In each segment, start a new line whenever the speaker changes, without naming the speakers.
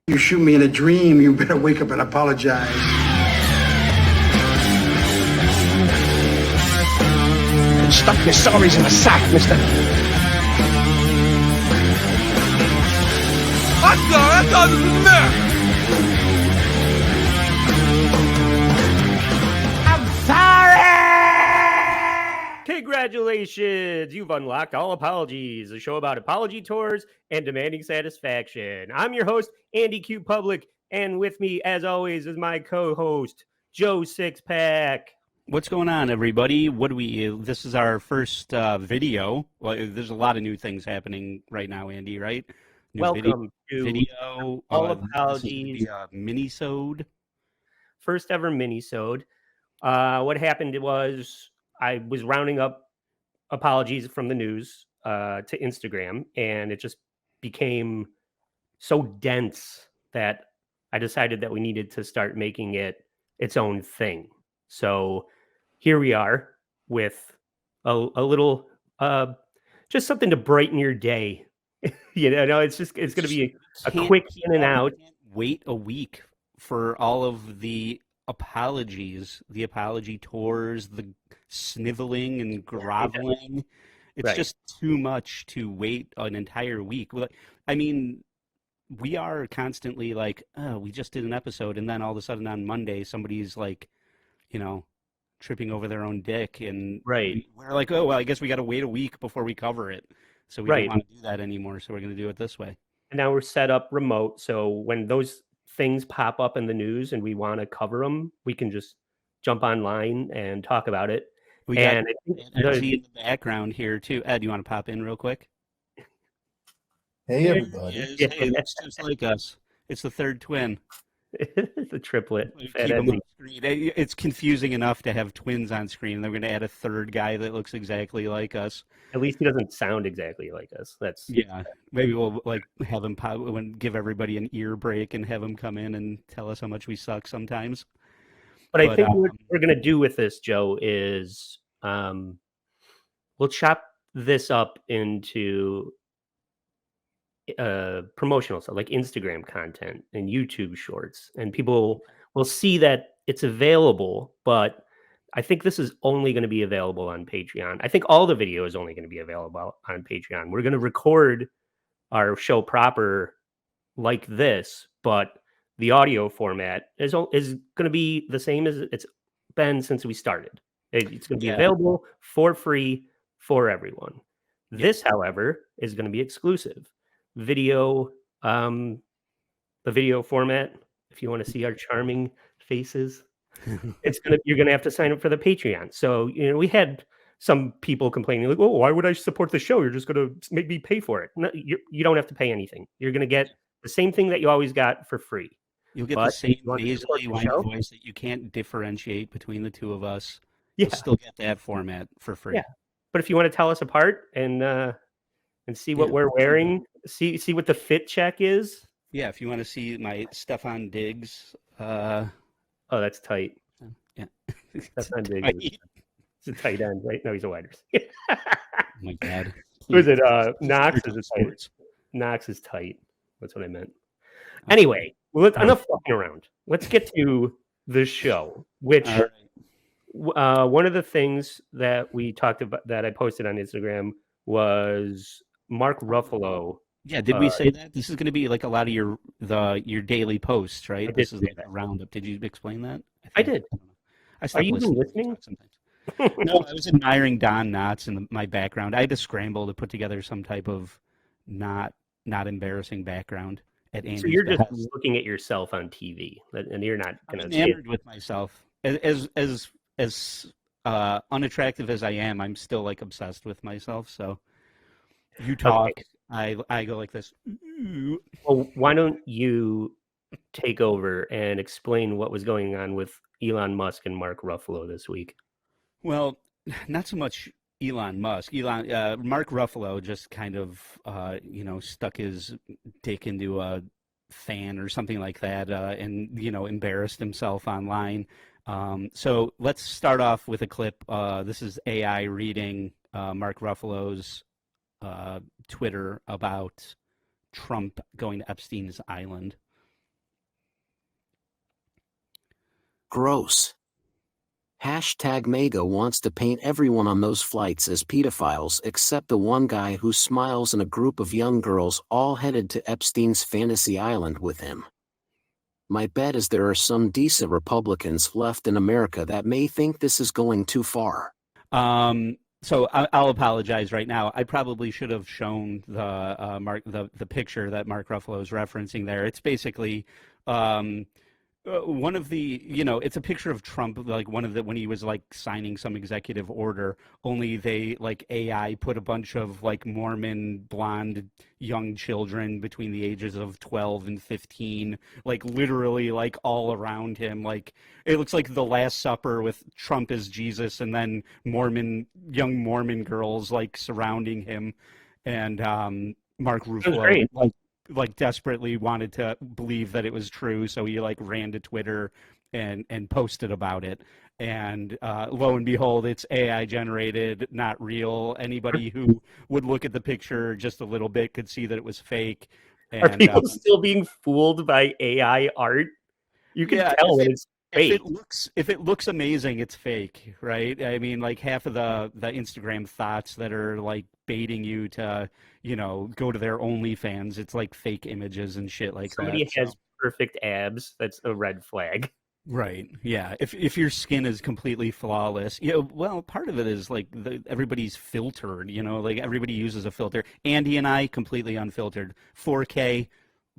You shoot me in a dream, you better wake up and apologize.
Stuff your sorries in a sack, mister.
That doesn't matter.
Congratulations! You've unlocked All Apologies, a show about apology tours and demanding satisfaction. I'm your host, Andy Q. Public, and with me, as always, is my co-host, Joe Sixpack.
What's going on, everybody? This is our first video. Well, there's a lot of new things happening right now, Andy, right? New
Welcome to All Apologies.
Mini-sode.
First ever mini-sode. What happened was I was rounding up apologies from the news to Instagram, and it just became so dense that I decided that we needed to start making it its own thing. So here we are with a little, just something to brighten your day. It's going to be a quick in and out.
Can't wait a week for all of the apologies, the apology tours, the sniveling and groveling. It's just too much to wait an entire week. I mean, we are constantly like, oh, we just did an episode, and then all of a sudden on Monday, somebody's like, tripping over their own dick, and we're like, oh, well, I guess we got to wait a week before we cover it. So we don't want to do that anymore, so we're going to do it this way.
And now we're set up remote, so when those things pop up in the news and we want to cover them, we can just jump online and talk about it.
We got energy in the background here too. Ed, you want to pop in real quick?
Hey, everybody.
Hey, it looks just like us. It's the third twin.
The triplet.
It's confusing enough to have twins on screen, and they're going to add a third guy that looks exactly like us.
At least he doesn't sound exactly like us.
Maybe we'll have him give everybody an ear break and have him come in and tell us how much we suck sometimes.
But I think what we're going to do with this, Joe, is we'll chop this up into promotional stuff like Instagram content and YouTube shorts, and people will see that it's available, but I think this is only going to be available on Patreon. I think all the video is only going to be available on Patreon. We're going to record our show proper like this, but the audio format is going to be the same as it's been since we started. It's going to be available for free for everyone. This, however, is going to be exclusive. Video, the video format, if you want to see our charming faces, you're gonna have to sign up for the Patreon. So we had some people complaining like, oh, why would I support the show? You're just gonna make me pay for it. No, you don't have to pay anything. You're gonna get the same thing that you always got for free.
You'll get the same nasally whiny voice that you can't differentiate between the two of us. You'll still get that format for free.
Yeah. But if you want to tell us apart and see what we're wearing, see what the fit check is.
Yeah, if you want to see my Stefan Diggs.
Oh, that's tight.
Yeah.
Stefan Diggs. It's a tight end, right? No, he's a wide receiver.
Oh my God.
Who is it? Knox is a tight. Knox is tight. That's what I meant. Anyway, enough fucking around. Let's get to the show, which one of the things that we talked about that I posted on Instagram was Mark Ruffalo.
Yeah, did we say that? This is going to be like a lot of your daily posts, right? This is like a roundup. Did you explain that?
I did. Are you even listening?
No, I was admiring Don Knotts in my background. I had to scramble to put together some type of not embarrassing backund at Andy's.
So you're just looking at yourself on TV, and you're not going to.
I'm enamored with myself. As unattractive as I am, I'm still like obsessed with myself. So you talk. Okay. I go like this.
Well, why don't you take over and explain what was going on with Elon Musk and Mark Ruffalo this week?
Well, not so much Elon Musk. Mark Ruffalo just kind of, stuck his dick into a fan or something like that, and embarrassed himself online. So let's start off with a clip. This is AI reading Mark Ruffalo's Twitter about Trump going to Epstein's Island.
Gross. Hashtag Mega wants to paint everyone on those flights as pedophiles except the one guy who smiles and a group of young girls all headed to Epstein's fantasy island with him. My bet is there are some decent Republicans left in America that may think this is going too far.
So I'll apologize right now. I probably should have shown the picture that Mark Ruffalo is referencing there. It's basically one of the, it's a picture of Trump, like when he was like signing some executive order, only they like AI put a bunch of like Mormon blonde young children between the ages of 12 and 15, like literally like all around him. Like it looks like the Last Supper with Trump as Jesus and then young Mormon girls like surrounding him. And Mark Ruffalo like desperately wanted to believe that it was true, so he like ran to Twitter and posted about it, and lo and behold, it's AI generated, not real. Anybody who would look at the picture just a little bit could see that it was fake. And,
are people still being fooled by AI art? You can tell when it's fake.
If it looks amazing, it's fake, right? I mean, like half of the Instagram thoughts that are like baiting you to, go to their OnlyFans, it's like fake images and shit like
Somebody
that.
has perfect abs, that's a red flag.
Right. Yeah. If your skin is completely flawless, well, part of it is like everybody's filtered, like everybody uses a filter. Andy and I completely unfiltered, 4K,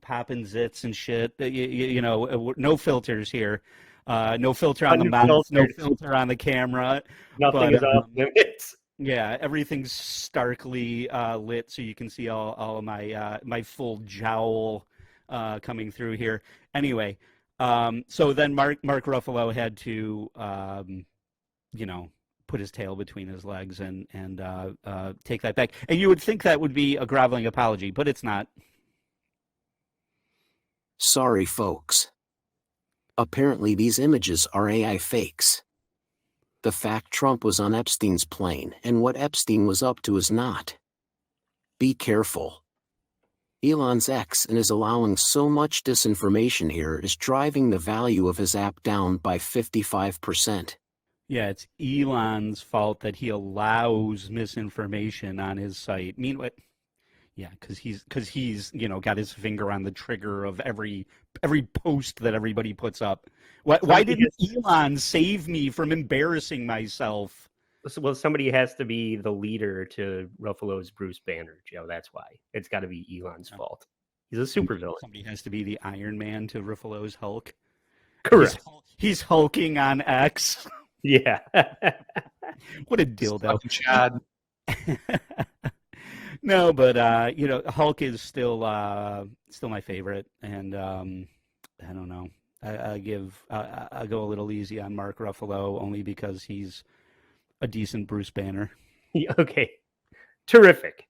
popping zits and shit. No filters here. No filter on the mouth, no filter on the camera.
Nothing is off limits.
Yeah, everything's starkly lit, so you can see all of my full jowl coming through here. Anyway, so then Mark Ruffalo had to, put his tail between his legs and take that back. And you would think that would be a groveling apology, but it's not.
Sorry, folks. Apparently these images are AI fakes. The fact Trump was on Epstein's plane and what Epstein was up to is not. Be careful. Elon's X and is allowing so much disinformation here is driving the value of his app down by 55%.
Yeah, it's Elon's fault that he allows misinformation on his site. Meanwhile, yeah, because he's got his finger on the trigger of every post that everybody puts up. Why didn't Elon save me from embarrassing myself?
Well, somebody has to be the leader to Ruffalo's Bruce Banner, Joe. That's why. It's got to be Elon's fault. He's a supervillain.
Somebody has to be the Iron Man to Ruffalo's Hulk.
Correct.
He's hulking on X.
Yeah.
What a dildo.
Chad.
No, but Hulk is still my favorite, and I don't know. I go a little easy on Mark Ruffalo only because he's a decent Bruce Banner.
Okay. Terrific.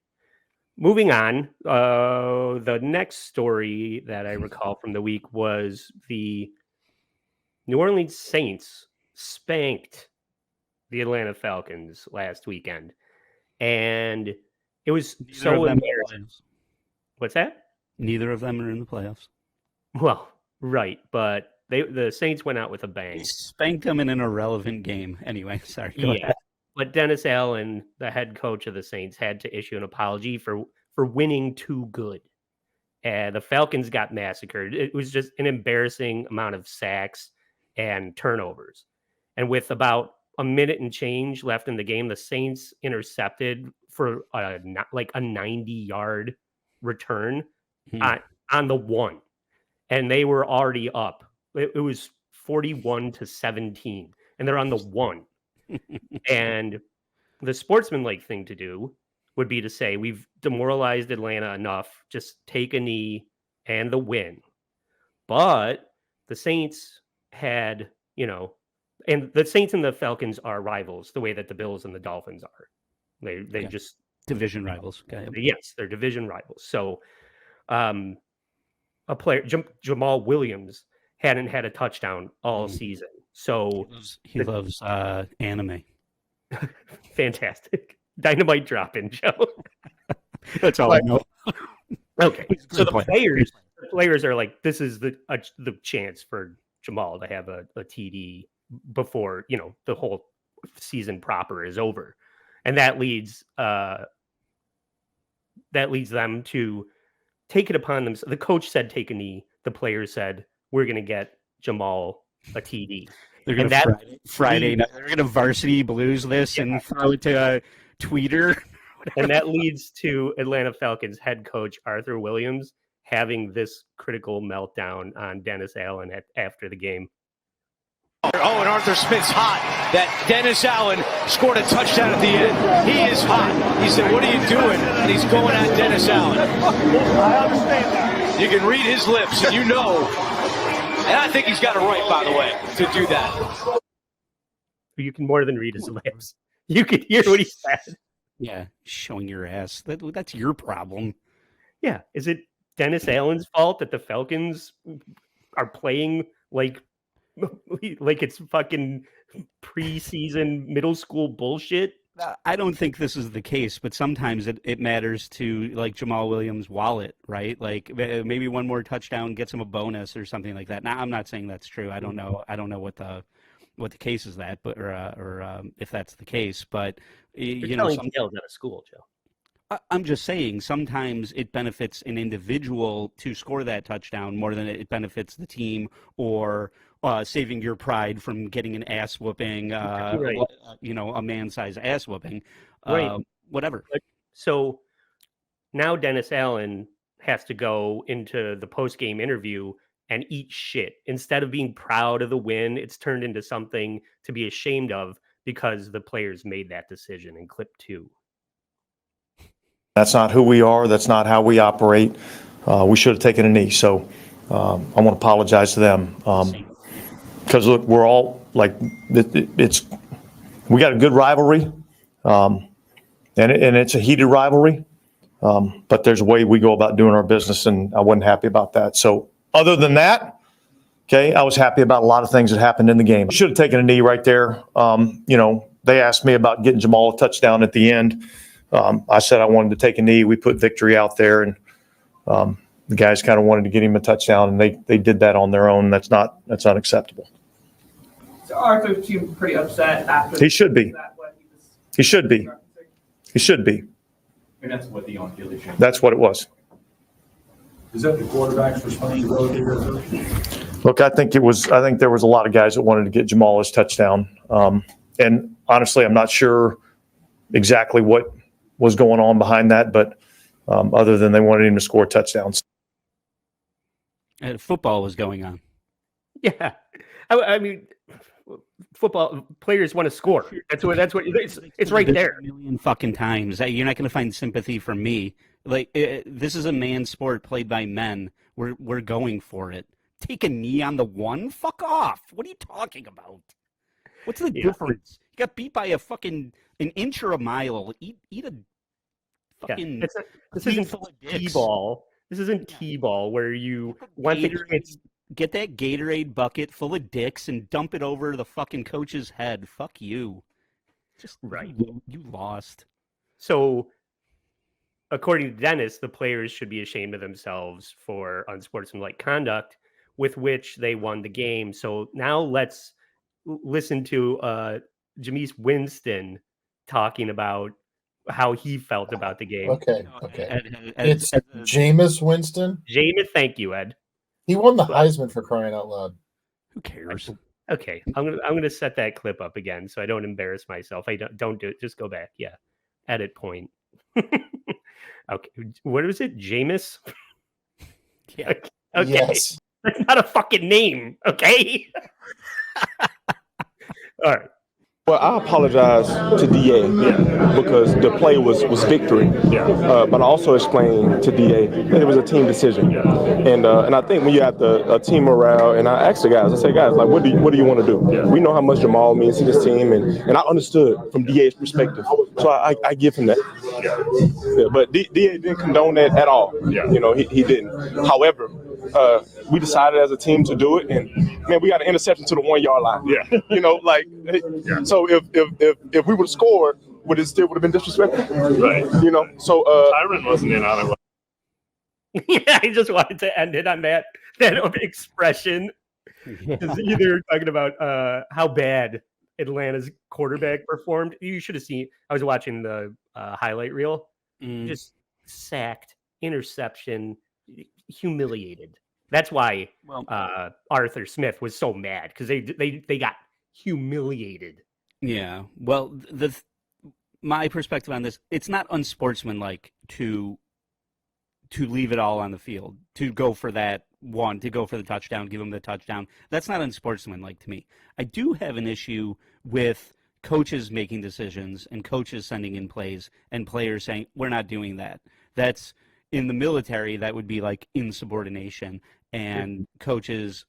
Moving on, the next story that I recall from the week was the New Orleans Saints spanked the Atlanta Falcons last weekend, and it was so embarrassing. What's that?
Neither of them are in the playoffs.
Well, right, but the Saints went out with a bang.
They spanked them in an irrelevant game. Anyway, sorry. Go ahead.
But Dennis Allen, the head coach of the Saints, had to issue an apology for winning too good. And the Falcons got massacred. It was just an embarrassing amount of sacks and turnovers. And with about a minute and change left in the game, the Saints intercepted for a 90-yard return on the one. And they were already up. It was 41-17, and they're on the one. And the sportsmanlike thing to do would be to say, we've demoralized Atlanta enough, just take a knee and the win. But the Saints had, and the Saints and the Falcons are rivals the way that the Bills and the Dolphins are. They just
division rivals. Okay.
Yes, they're division rivals. So a player, Jamal Williams, hadn't had a touchdown all season. So
he loves anime.
Fantastic. Dynamite drop in, Joe.
That's all I know.
Okay. So the players are like, this is the chance for Jamal to have a TD before, the whole season proper is over. And that leads them to take it upon themselves. The coach said, take a knee. The players said, we're going to get Jamal a TD.
They're going to Friday night. They're going to varsity blues this and throw it to Tweeter.
And that leads to Atlanta Falcons head coach Arthur Williams having this critical meltdown on Dennis Allen after the game.
Oh, and Arthur Smith's hot. That Dennis Allen scored a touchdown at the end. He is hot. He said, what are you doing? And he's going at Dennis Allen. I understand that. You can read his lips, and you know. And I think he's got it right, by the way, to do that.
You can more than read his lips. You could hear what he said.
Yeah, showing your ass. That's your problem.
Yeah. Is it Dennis Allen's fault that the Falcons are playing like it's fucking preseason middle school bullshit?
I don't think this is the case, but sometimes it matters to like Jamal Williams' wallet, right? Like maybe one more touchdown gets him a bonus or something like that. Now, I'm not saying that's true. I don't know what the case is that, but or if that's the case. But
You're telling tales out of school, Joe.
I'm just saying sometimes it benefits an individual to score that touchdown more than it benefits the team or saving your pride from getting an ass whooping,
right.
A man-sized ass whooping,
right.
Whatever.
So now Dennis Allen has to go into the post-game interview and eat shit. Instead of being proud of the win, it's turned into something to be ashamed of because the players made that decision in clip 2.
That's not who we are. That's not how we operate. We should have taken a knee. So I want to apologize to them. Because look, we're all like, we got a good rivalry. And it's a heated rivalry. But there's a way we go about doing our business, and I wasn't happy about that. So other than that, okay, I was happy about a lot of things that happened in the game. I should have taken a knee right there. They asked me about getting Jamal a touchdown at the end. I said I wanted to take a knee. We put victory out there, and the guys kind of wanted to get him a touchdown, and they did that on their own. That's not acceptable.
So Arthur seemed pretty upset after.
He should be. He should be. He should be.
And that's what the on-field issue.
That's what it was.
Is that the quarterback's responsibility?
Look, I think there was a lot of guys that wanted to get Jamal his touchdown, and honestly, I'm not sure exactly what was going on behind that, but other than they wanted him to score touchdowns.
And football was going on.
Yeah, I mean, football players want to score. That's what it's right there.
A million fucking times. You're not going to find sympathy from me. Like this is a man's sport played by men. We're going for it. Take a knee on the one. Fuck off. What are you talking about? What's the difference? You got beat by a fucking an inch or a mile. Eat a fucking.
This isn't T-ball. This isn't T-ball where you want the kids.
Get that Gatorade bucket full of dicks and dump it over the fucking coach's head. Fuck you. Just right. You lost.
So, according to Dennis, the players should be ashamed of themselves for unsportsmanlike conduct with which they won the game. So now let's listen to Jameis Winston talking about how he felt about the game.
Okay. It's Jameis Winston.
Jameis, thank you, Ed.
He won the Heisman, for crying out loud.
Who cares?
Okay, I'm gonna set that clip up again so I don't embarrass myself. I don't do it. Just go back. Yeah, edit point. Okay, what was it? Jameis.
Yeah.
Okay.
Yes.
That's not a fucking name. Okay. All right.
Well, I apologize to DA because the play was victory. But I also explained to DA that it was a team decision. And I think when you have a team morale, and I asked the guys, I said, guys, like, what do you want to do? We know how much Jamal means to this team, and I understood from DA's perspective. So I give him that. But DA didn't condone that at all. He didn't. However, we decided as a team to do it, and man, we got an interception to the 1 yard line. So if we would have scored, would it still would have been disrespectful? Right. So
Tyron wasn't in on it.
Yeah, I just wanted to end it on that expression. They're talking about how bad Atlanta's quarterback performed. You should have seen. I was watching the highlight reel. Just sacked, interception, humiliated. That's why Arthur Smith was so mad, because they got humiliated.
Yeah. Well, my perspective on this, it's not unsportsmanlike to leave it all on the field, to go for that one, to go for the touchdown, give him the touchdown. That's not unsportsmanlike to me. I do have an issue with coaches making decisions and coaches sending in plays and players saying, we're not doing that. That's in the military, that would be like insubordination. And coaches,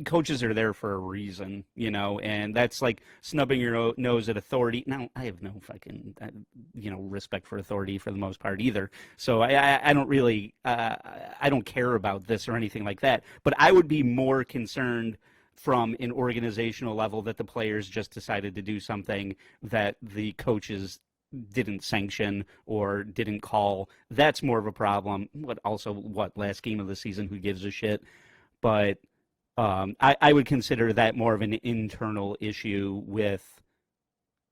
coaches are there for a reason, and that's like snubbing your nose at authority. Now, I have no fucking, respect for authority for the most part either. So I don't really, I don't care about this or anything like that. But I would be more concerned from an organizational level that the players just decided to do something that the coaches didn't sanction or didn't call. That's more of a problem. Last game of the season, who gives a shit? But I would consider that more of an internal issue with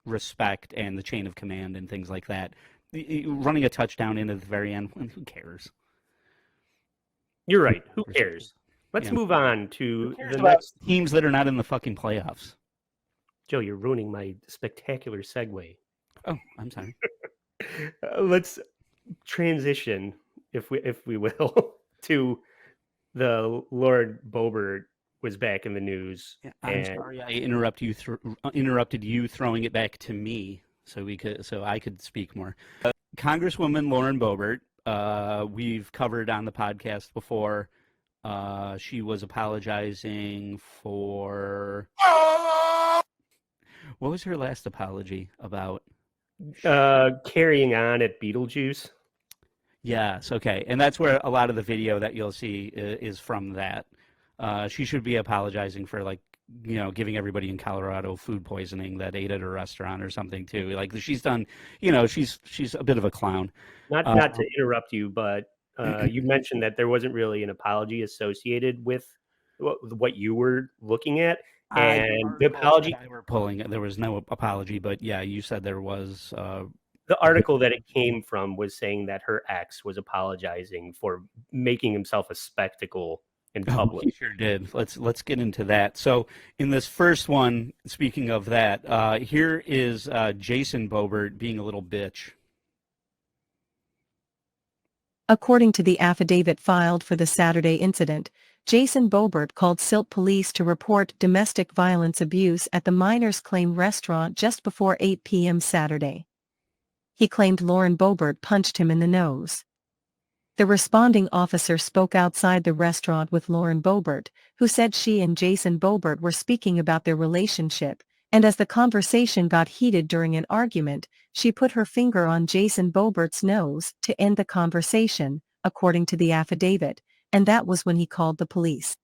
respect and the chain of command and things like that. Running a touchdown in at the very end, who cares?
You're right. Who cares? Let's move on to the
next teams that are not in the fucking playoffs.
Joe, you're ruining my spectacular segue.
Oh, I'm sorry.
Let's transition, if we will, to the Lauren Boebert was back in the news.
Yeah, I'm sorry I interrupted you throwing it back to me so I could speak more. Congresswoman Lauren Boebert, we've covered on the podcast before. She was apologizing for what was her last apology about?
Carrying on at Beetlejuice.
Yes, okay. And that's where a lot of the video that you'll see is from that. She should be apologizing for, giving everybody in Colorado food poisoning that ate at a restaurant or something too. Like, she's done, she's a bit of a clown.
Not to interrupt you, but you mentioned that there wasn't really an apology associated with what you were looking at. And the apology
we're pulling, there was no apology, but yeah, you said there was.
The article that it came from was saying that her ex was apologizing for making himself a spectacle in public.
He sure did. Let's get into that. So in this first one, speaking of that, here is Jason Boebert being a little bitch.
According to the affidavit filed for the Saturday incident, Jason Boebert called Silt Police to report domestic violence abuse at the Miners Claim restaurant just before 8 p.m. Saturday. He claimed Lauren Boebert punched him in the nose. The responding officer spoke outside the restaurant with Lauren Boebert, who said she and Jason Boebert were speaking about their relationship, and as the conversation got heated during an argument, she put her finger on Jason Boebert's nose to end the conversation, according to the affidavit, and that was when he called the police.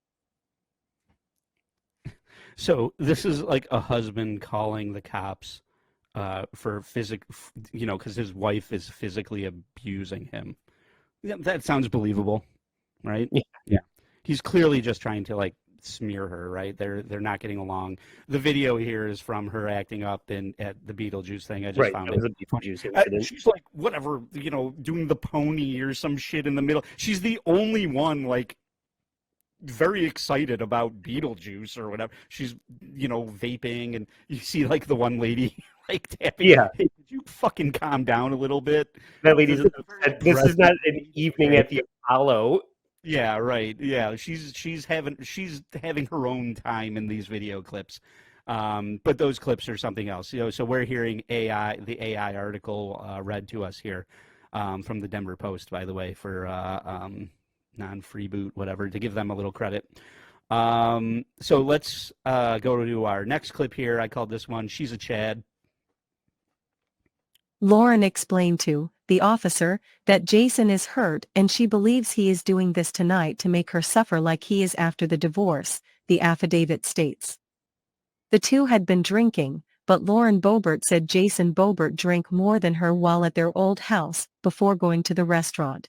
So this is like a husband calling the cops for because his wife is physically abusing him. Yeah, that sounds believable, right? Yeah. He's clearly just trying to smear her, right? They're not getting along. The video here is from her acting up at the Beetlejuice thing. I just found it.
Beetlejuice incident.
She's like, whatever, doing the pony or some shit in the middle. She's the only one very excited about Beetlejuice or whatever. She's vaping, and you see the one lady tapping.
Yeah.
Hey, could you fucking calm down a little bit?
That lady's this is not an evening at the Apollo.
Yeah, right. Yeah, she's having her own time in these video clips, but those clips are something else. So we're hearing the AI article read to us here from the Denver Post, by the way, for non-free boot, whatever, to give them a little credit. So let's go to our next clip here. I called this one "She's a Chad."
Lauren explained to the officer that Jason is hurt and she believes he is doing this tonight to make her suffer like he is after the divorce, the affidavit states. The two had been drinking, but Lauren Boebert said Jason Boebert drank more than her while at their old house before going to the restaurant.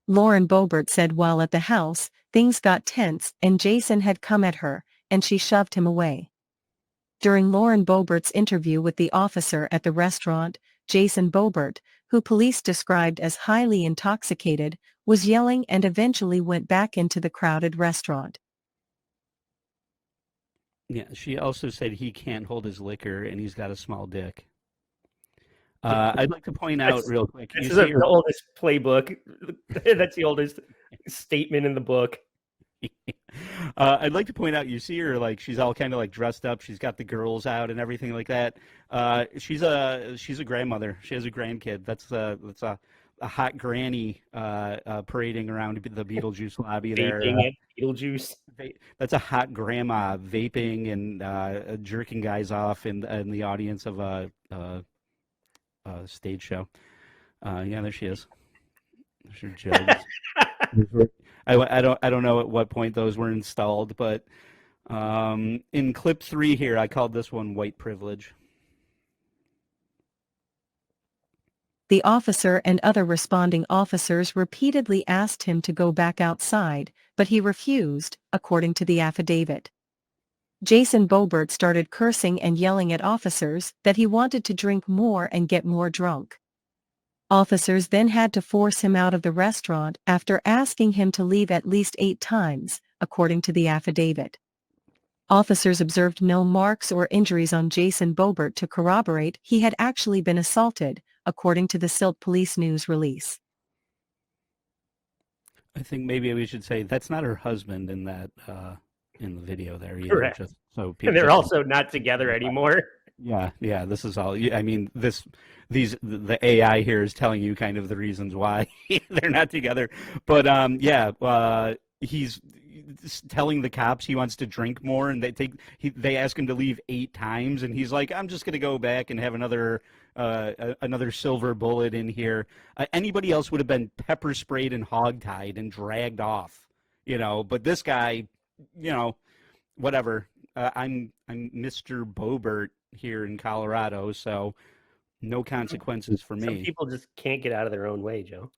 Lauren Boebert said while at the house, things got tense and Jason had come at her, and she shoved him away. During Lauren Boebert's interview with the officer at the restaurant, Jason Boebert, who police described as highly intoxicated, was yelling and eventually went back into the crowded restaurant.
Yeah, she also said he can't hold his liquor and he's got a small dick. I'd like to point out real quick.
This is the oldest playbook. That's the oldest statement in the book.
I'd like to point out, you see her like she's all kind of like dressed up. She's got the girls out and everything like that. She's a grandmother. She has a grandkid. That's a hot granny parading around the Beetlejuice lobby there.
Beetlejuice.
That's a hot grandma vaping and jerking guys off in the audience of a stage show. Yeah, there she is. There's her jugs. I don't know at what point those were installed, but in clip 3 here, I called this one white privilege.
The officer and other responding officers repeatedly asked him to go back outside, but he refused, according to the affidavit. Jason Boebert started cursing and yelling at officers that he wanted to drink more and get more drunk. Officers then had to force him out of the restaurant after asking him to leave at least 8 times, according to the affidavit. Officers observed no marks or injuries on Jason Boebert to corroborate he had actually been assaulted, according to the Silt Police News release.
I think maybe we should say that's not her husband in that in the video there either.
Correct.
Just so
And they're also not together anymore.
Yeah. This is all. I mean, the AI here is telling you kind of the reasons why they're not together. But he's telling the cops he wants to drink more, and they ask him to leave 8 times, and he's like, I'm just going to go back and have another silver bullet in here. Anybody else would have been pepper sprayed and hogtied and dragged off, But this guy, whatever. I'm Mr. Boebert here in Colorado, so no consequences for me.
Some people just can't get out of their own way, Joe.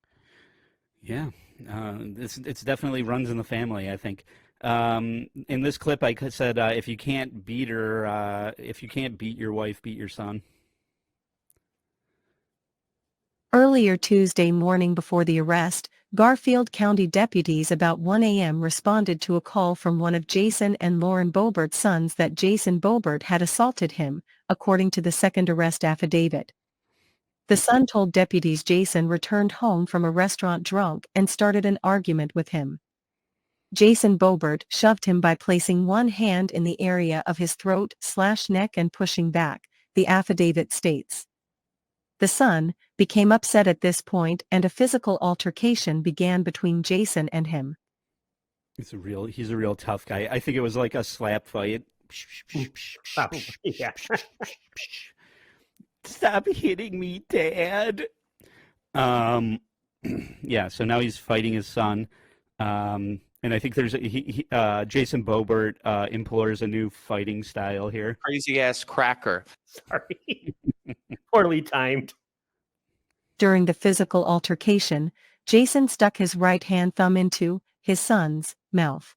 Yeah, it's definitely runs in the family, I think. In this clip, I said, if you can't beat her, if you can't beat your wife, beat your son.
Earlier Tuesday morning before the arrest, Garfield County deputies about 1 a.m. responded to a call from one of Jason and Lauren Boebert's sons that Jason Boebert had assaulted him, according to the second arrest affidavit. The son told deputies Jason returned home from a restaurant drunk and started an argument with him. Jason Boebert shoved him by placing one hand in the area of his throat/neck and pushing back, the affidavit states. The son became upset at this point and a physical altercation began between Jason and him.
He's a real tough guy. I think it was like a slap fight.
Yeah.
Stop hitting me, Dad. Yeah, so now he's fighting his son. And I think there's Jason Boebert implores a new fighting style here.
Crazy ass cracker.
Sorry. Poorly timed.
During the physical altercation, Jason stuck his right hand thumb into his son's mouth.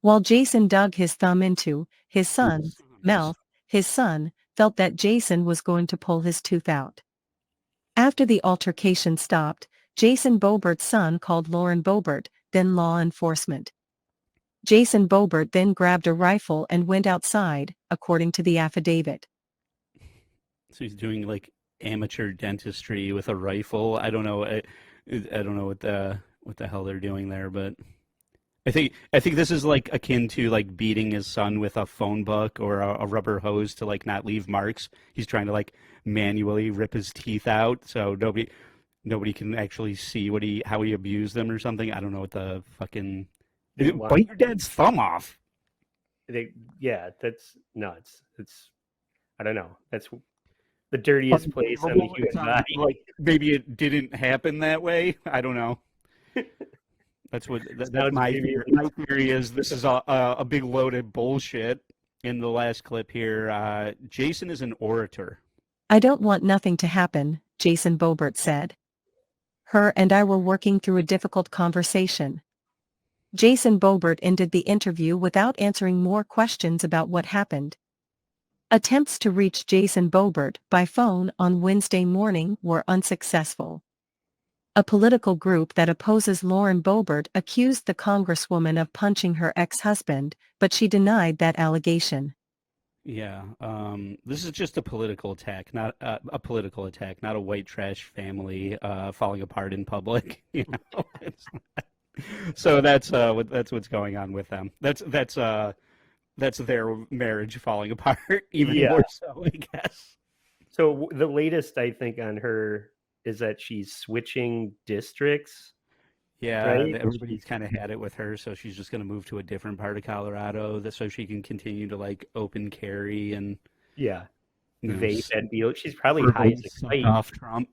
While Jason dug his thumb into his son's mouth, his son felt that Jason was going to pull his tooth out. After the altercation stopped, Jason Boebert's son called Lauren Boebert, then law enforcement. Jason Boebert then grabbed a rifle and went outside, according to the affidavit.
So he's doing like amateur dentistry with a rifle. I don't know. I don't know what the hell they're doing there, but I think this is like akin to like beating his son with a phone book or a rubber hose to like not leave marks. He's trying to like manually rip his teeth out so nobody can actually see how he abused them or something. I don't know what the fucking bite your dad's thumb off.
That's nuts. I don't know. That's the dirtiest place on the human body.
Like maybe it didn't happen that way. I don't know. That's my theory. My theory is this is a big load of bullshit. In the last clip here, Jason is an orator.
I don't want nothing to happen, Jason Boebert said. Her and I were working through a difficult conversation. Jason Boebert ended the interview without answering more questions about what happened. Attempts to reach Jason Boebert by phone on Wednesday morning were unsuccessful. A political group that opposes Lauren Boebert accused the congresswoman of punching her ex-husband, but she denied that allegation.
Yeah, this is just a political attack, not a political attack, not a white trash family falling apart in public. You know, so that's what's going on with them. That's their marriage falling apart even more so, I guess.
So the latest I think on her is that she's switching districts.
Yeah,
right?
everybody's kind of had it with her, so she's just going to move to a different part of Colorado so she can continue to like open carry and
vape and be. She's probably high as a kite.
Off Trump.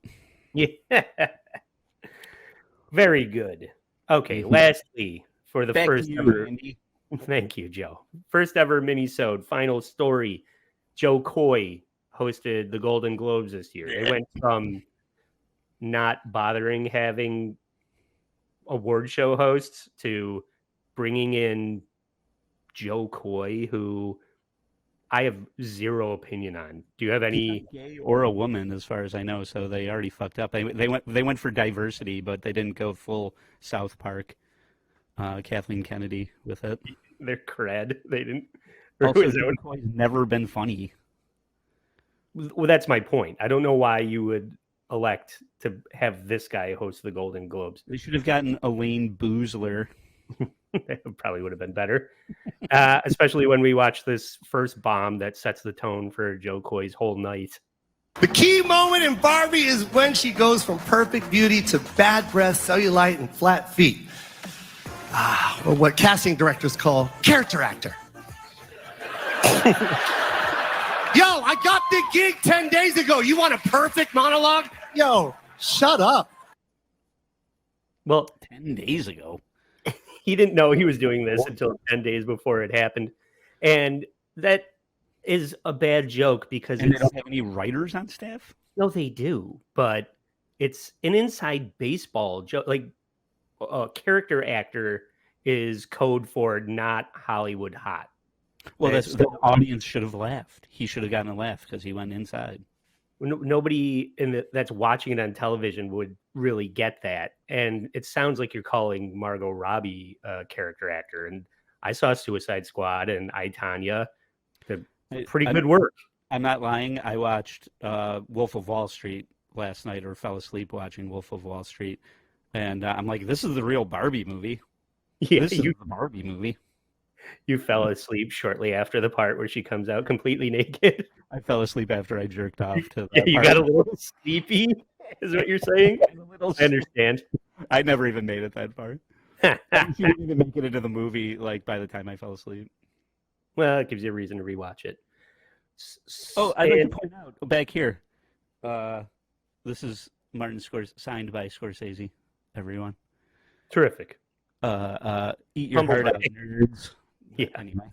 Yeah, very good. Okay, lastly, for the first ever.
Andy.
Thank you, Joe. First ever minisode, final story. Joe Coy hosted the Golden Globes this year. They went from not bothering having award show hosts to bringing in Joe Coy, who I have zero opinion on. Do you have any?
Gay or a woman, as far as I know, so they already fucked up. They went for diversity, but they didn't go full South Park. Kathleen Kennedy with it.
Their cred. They didn't.
Also, Joe Coy's never been funny.
Well, that's my point. I don't know why you would elect to have this guy host the Golden Globes.
They should have gotten Elaine Boozler.
That probably would have been better. Especially when we watch this first bomb that sets the tone for Joe Coy's whole night.
The key moment in Barbie is when she goes from perfect beauty to bad breath, cellulite, and flat feet. Or what casting directors call character actor. Yo, I got the gig 10 days ago. You want a perfect monologue? Yo, shut up.
Well,
10 days ago.
He didn't know he was doing this until 10 days before it happened. And that is a bad joke because
they don't have any writers on staff?
No, they do. But it's an inside baseball joke. Like, a character actor is code for not Hollywood hot.
Well, the audience should have laughed. He should have gotten a laugh because he went inside.
Nobody that's watching it on television would really get that. And it sounds like you're calling Margot Robbie a character actor. And I saw Suicide Squad and I, Tonya. Pretty good work.
I'm not lying. I watched Wolf of Wall Street last night, or fell asleep watching Wolf of Wall Street. And I'm like, this is the real Barbie movie.
Yeah,
this is the Barbie movie.
You fell asleep shortly after the part where she comes out completely naked.
I fell asleep after I jerked off to that.
Yeah, you got a little sleepy, is what you're saying? I understand.
I never even made it that far. I didn't even make it into the movie, like, by the time I fell asleep.
Well, it gives you a reason to rewatch it.
I'd like to point out, back here, this is Martin Scorsese, signed by Scorsese, everyone.
Terrific.
Eat your heart out, nerds.
Yeah.
Anyway.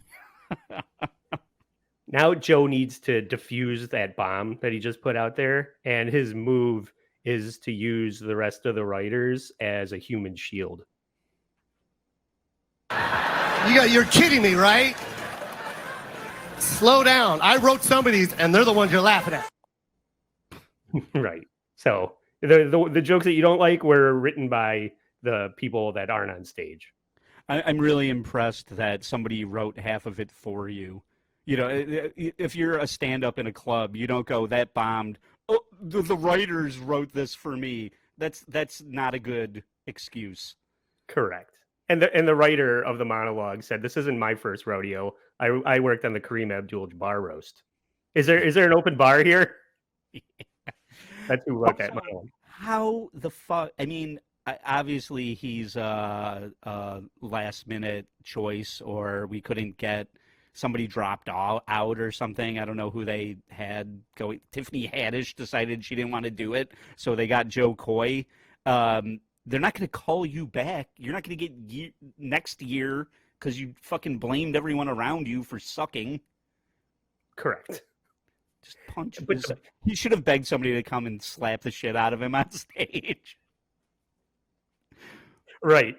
Now Joe needs to defuse that bomb that he just put out there, and his move is to use the rest of the writers as a human shield.
You're kidding me, right? Slow down. I wrote some of these, and they're the ones you're laughing at.
Right. So the jokes that you don't like were written by the people that aren't on stage.
I'm really impressed that somebody wrote half of it for you. You know, if you're a stand-up in a club, you don't go, that bombed. Oh, the writers wrote this for me. That's not a good excuse.
Correct. And the writer of the monologue said, "This isn't my first rodeo. I worked on the Kareem Abdul-Jabbar roast." Is there an open bar here? That's who wrote that monologue.
How the fuck? I mean, obviously he's a last-minute choice, or we couldn't get somebody dropped out or something. I don't know who they had going. Tiffany Haddish decided she didn't want to do it, so they got Joe Coy. They're not going to call you back. You're not going to get next year because you fucking blamed everyone around you for sucking.
Correct.
Just punch. He should have begged somebody to come and slap the shit out of him on stage.
Right.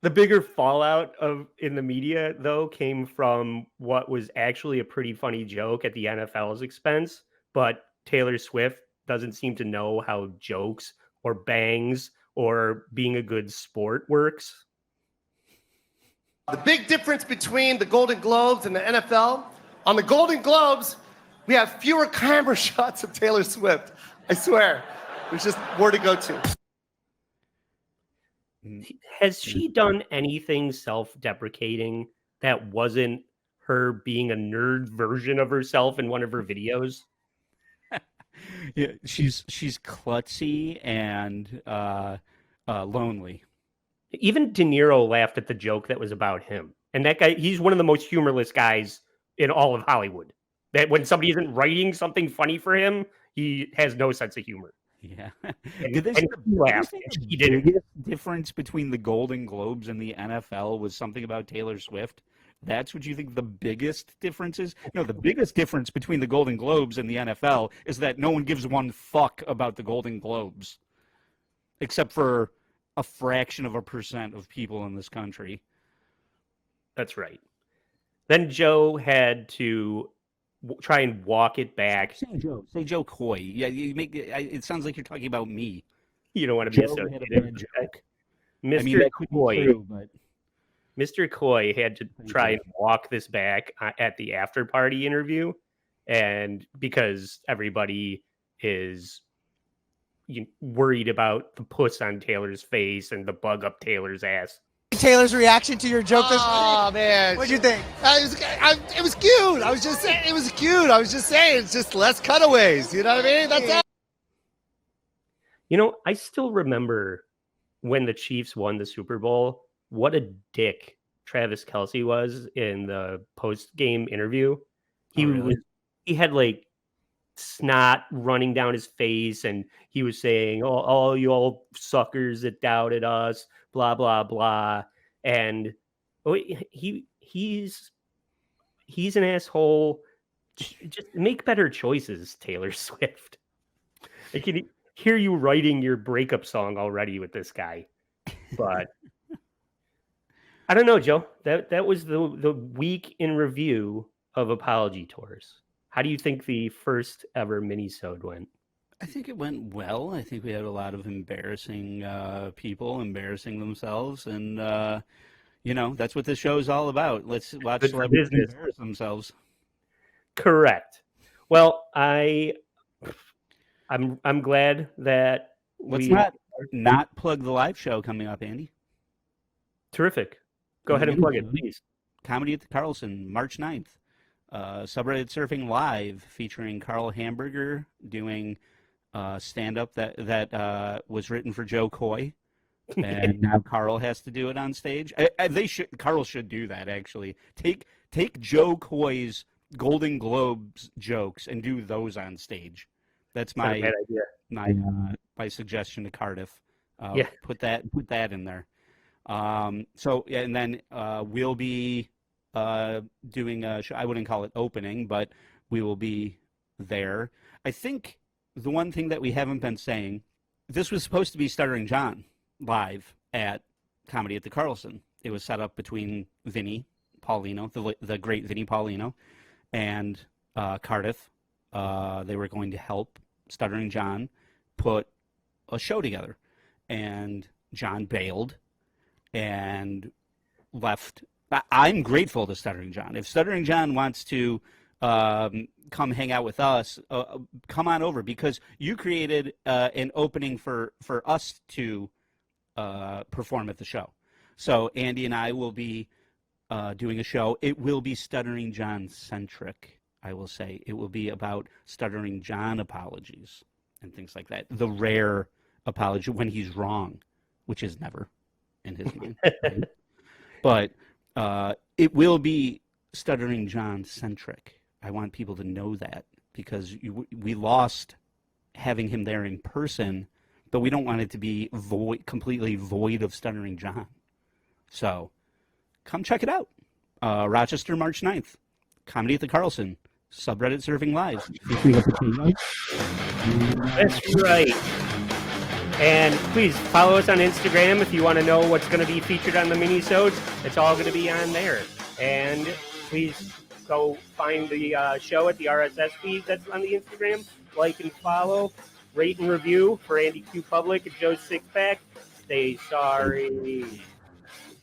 The bigger fallout in the media, though, came from what was actually a pretty funny joke at the NFL's expense, but Taylor Swift doesn't seem to know how jokes or bangs or being a good sport works.
The big difference between the Golden Globes and the NFL, on the Golden Globes, we have fewer camera shots of Taylor Swift. I swear. There's just more to go to.
Has she done anything self-deprecating that wasn't her being a nerd version of herself in one of her videos?
Yeah, she's klutzy and lonely.
Even De Niro laughed at the joke that was about him. And that guy, he's one of the most humorless guys in all of Hollywood. That when somebody isn't writing something funny for him, he has no sense of humor.
Yeah.
And,
Did
and he laughed. He did it.
The biggest difference between the Golden Globes and the NFL was something about Taylor Swift? That's what you think the biggest difference is? No, the biggest difference between the Golden Globes and the NFL is that no one gives one fuck about the Golden Globes. Except for a fraction of a percent of people in this country.
That's right. Then Joe had to try and walk it back.
Say Joe Coy. Yeah, you make it sounds like you're talking about me.
You don't want to be
Joe
associated with
joke.
Mr.
I mean, that could be
Coy.
true, but
Mr. Coy had to try and walk this back at the after party interview, and because everybody is worried about the puss on Taylor's face and the bug up Taylor's ass.
Taylor's reaction to your joke this week?
Oh, man.
What'd you think?
It was cute. I was just saying, it was cute. I was just saying, it's just less cutaways. You know what I mean? That's all.
You know, I still remember when the Chiefs won the Super Bowl, what a dick Travis Kelce was in the post-game interview. He had like snot running down his face, and he was saying, "Oh, you all suckers that doubted us, blah blah blah." And he's an asshole. Just make better choices, Taylor Swift. I can hear you writing your breakup song already with this guy, but I don't know, Joe. That was the week in review of apology tours. How do you think the first ever mini-sode went?
I think it went well. I think we had a lot of embarrassing people embarrassing themselves, and that's what this show is all about. Let's watch celebrities embarrass themselves.
Correct. Well, I'm glad that
let's not plug the live show coming up, Andy.
Terrific. Go ahead and plug it, please.
Comedy at the Carlson, March 9th. Subreddit Surfing Live featuring Carl Hamburger doing stand-up that was written for Joe Coy. And now Carl has to do it on stage. Carl should do that, actually. Take Joe Coy's Golden Globes jokes and do those on stage. That's my
bad idea.
My suggestion to Cardiff.
Yeah.
Put that in there. And then we'll be doing a show. I wouldn't call it opening, but we will be there. I think the one thing that we haven't been saying, this was supposed to be Stuttering John live at Comedy at the Carlson. It was set up between Vinny Paulino, the great Vinny Paulino, and Cardiff. They were going to help Stuttering John put a show together, and John bailed and left. I'm grateful to Stuttering John. If Stuttering John wants to come hang out with us, come on over, because you created an opening for us to perform at the show. So Andy and I will be doing a show. It will be Stuttering John centric, I will say. It will be about Stuttering John apologies and things like that. The rare apology when he's wrong, which is never in his mind. Right? But it will be Stuttering John centric. I want people to know that, because we lost having him there in person, but we don't want it to be completely void of Stuttering John. So come check it out. Rochester, March 9th. Comedy at the Carlson. Subreddit Surfing Live.
That's right. And please follow us on Instagram if you want to know what's going to be featured on the mini-sodes. It's all going to be on there. And please go find the show at the RSS feed that's on the Instagram. Like and follow, rate and review for Andy Q Public and Joe's Six Pack. Stay sorry.